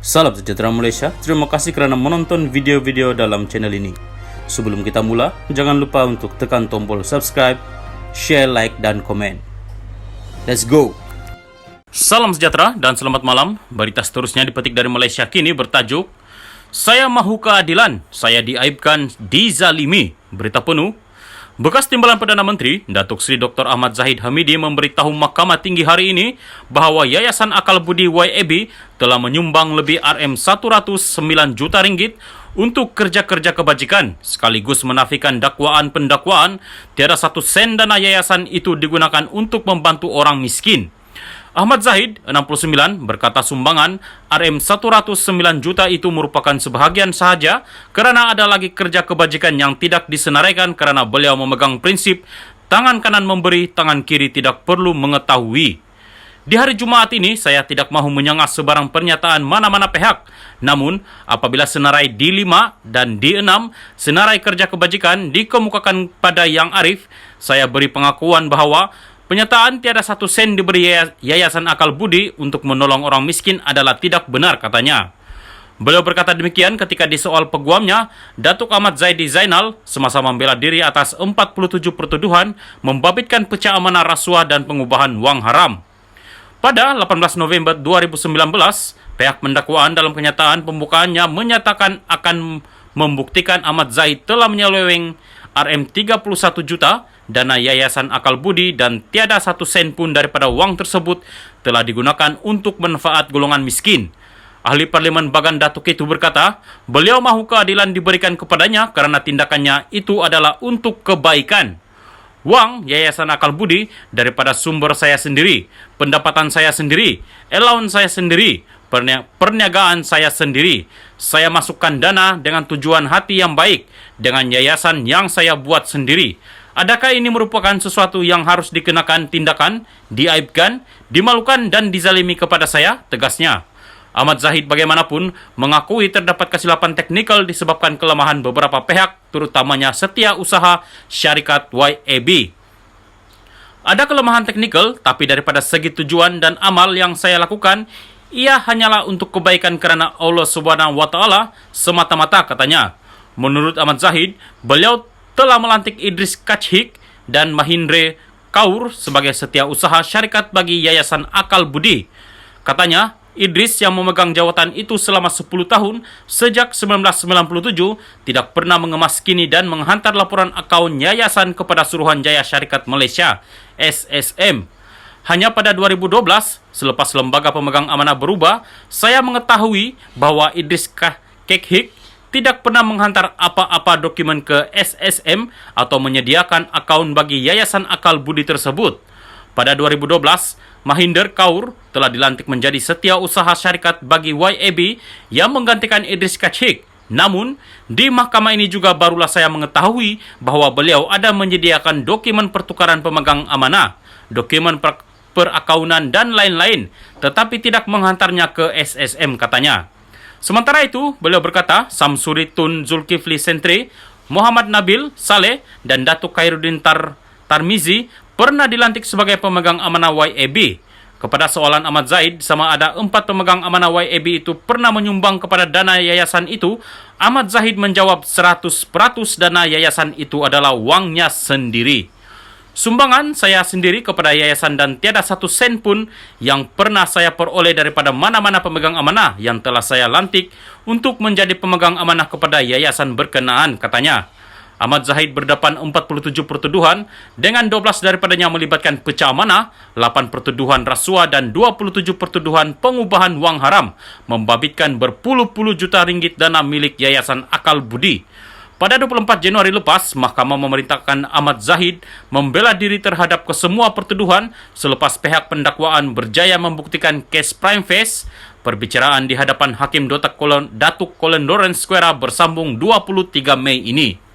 Salam sejahtera Malaysia, terima kasih kerana menonton video-video dalam channel ini. Sebelum kita mula, jangan lupa untuk tekan tombol subscribe, share, like, dan komen. Let's go! Salam sejahtera dan selamat malam. Berita seterusnya dipetik dari Malaysia kini bertajuk Saya Mahu Keadilan, Saya Diaibkan, Dizalimi. Berita penuh. Bekas Timbalan Perdana Menteri, Datuk Seri Dr. Ahmad Zahid Hamidi memberitahu Mahkamah Tinggi hari ini bahawa Yayasan Akal Budi YAB telah menyumbang lebih RM109 juta ringgit untuk kerja-kerja kebajikan, sekaligus menafikan dakwaan-pendakwaan tiada satu sen dana yayasan itu digunakan untuk membantu orang miskin. Ahmad Zahid, 69, berkata sumbangan RM109 juta itu merupakan sebahagian sahaja kerana ada lagi kerja kebajikan yang tidak disenaraikan kerana beliau memegang prinsip tangan kanan memberi, tangan kiri tidak perlu mengetahui. Di hari Jumaat ini, saya tidak mahu menyangah sebarang pernyataan mana-mana pihak. Namun, apabila senarai D5 dan D6, senarai kerja kebajikan dikemukakan pada Yang Arif, saya beri pengakuan bahawa penyataan tiada satu sen diberi Yayasan Akal Budi untuk menolong orang miskin adalah tidak benar, katanya. Beliau berkata demikian ketika disoal peguamnya, Datuk Ahmad Zaidi Zainal, semasa membela diri atas 47 pertuduhan membabitkan pecah amanah rasuah dan pengubahan wang haram. Pada 18 November 2019, pihak pendakwaan dalam kenyataan pembukaannya menyatakan akan membuktikan Ahmad Zaid telah menyeleweng RM31 juta dana Yayasan Akal Budi dan tiada satu sen pun daripada wang tersebut telah digunakan untuk manfaat golongan miskin. Ahli Parlimen Bagan Datuk itu berkata, beliau mahu keadilan diberikan kepadanya kerana tindakannya itu adalah untuk kebaikan. Wang Yayasan Akal Budi daripada sumber saya sendiri, pendapatan saya sendiri, allowance saya sendiri, perniagaan saya sendiri. Saya masukkan dana dengan tujuan hati yang baik dengan yayasan yang saya buat sendiri. Adakah ini merupakan sesuatu yang harus dikenakan tindakan, diaibkan, dimalukan dan dizalimi kepada saya? Tegasnya. Ahmad Zahid bagaimanapun mengakui terdapat kesilapan teknikal disebabkan kelemahan beberapa pihak, terutamanya Setiausaha Syarikat YAB. Ada kelemahan teknikal, tapi daripada segi tujuan dan amal yang saya lakukan, ia hanyalah untuk kebaikan kerana Allah Subhanahu Wa Taala semata-mata, katanya. Menurut Ahmad Zahid, beliau telah melantik Idris Kachhik dan Mahindra Kaur sebagai Setiausaha Syarikat bagi Yayasan Akal Budi. Katanya, Idris yang memegang jawatan itu selama 10 tahun sejak 1997 tidak pernah mengemaskini dan menghantar laporan akaun yayasan kepada Suruhanjaya Syarikat Malaysia SSM. Hanya pada 2012, selepas lembaga pemegang amanah berubah, saya mengetahui bahawa Idris Kachhik tidak pernah menghantar apa-apa dokumen ke SSM atau menyediakan akaun bagi Yayasan Akal Budi tersebut. Pada 2012, Mahindra Kaur telah dilantik menjadi Setiausaha Syarikat bagi YAB yang menggantikan Idris Kachhik. Namun, di mahkamah ini juga barulah saya mengetahui bahawa beliau ada menyediakan dokumen pertukaran pemegang amanah, dokumen perakaunan dan lain-lain, tetapi tidak menghantarnya ke SSM, katanya. Sementara itu, beliau berkata, Samsuri Tun Zulkifli Sentre, Muhammad Nabil Saleh dan Datuk Khairuddin Tarmizi pernah dilantik sebagai pemegang amanah YAB. Kepada soalan Ahmad Zaid sama ada 4 pemegang amanah YAB itu pernah menyumbang kepada dana yayasan itu, Ahmad Zahid menjawab 100% dana yayasan itu adalah wangnya sendiri. Sumbangan saya sendiri kepada yayasan dan tiada satu sen pun yang pernah saya peroleh daripada mana-mana pemegang amanah yang telah saya lantik untuk menjadi pemegang amanah kepada yayasan berkenaan, katanya. Ahmad Zahid berdepan 47 pertuduhan dengan 12 daripadanya melibatkan pecah amanah, 8 pertuduhan rasuah dan 27 pertuduhan pengubahan wang haram, membabitkan berpuluh-puluh juta ringgit dana milik Yayasan Akal Budi. Pada 24 Januari lepas, Mahkamah memerintahkan Ahmad Zahid membela diri terhadap kesemua pertuduhan selepas pihak pendakwaan berjaya membuktikan kes prima facie. Perbicaraan di hadapan Hakim Datuk Colin Lawrence Square bersambung 23 Mei ini.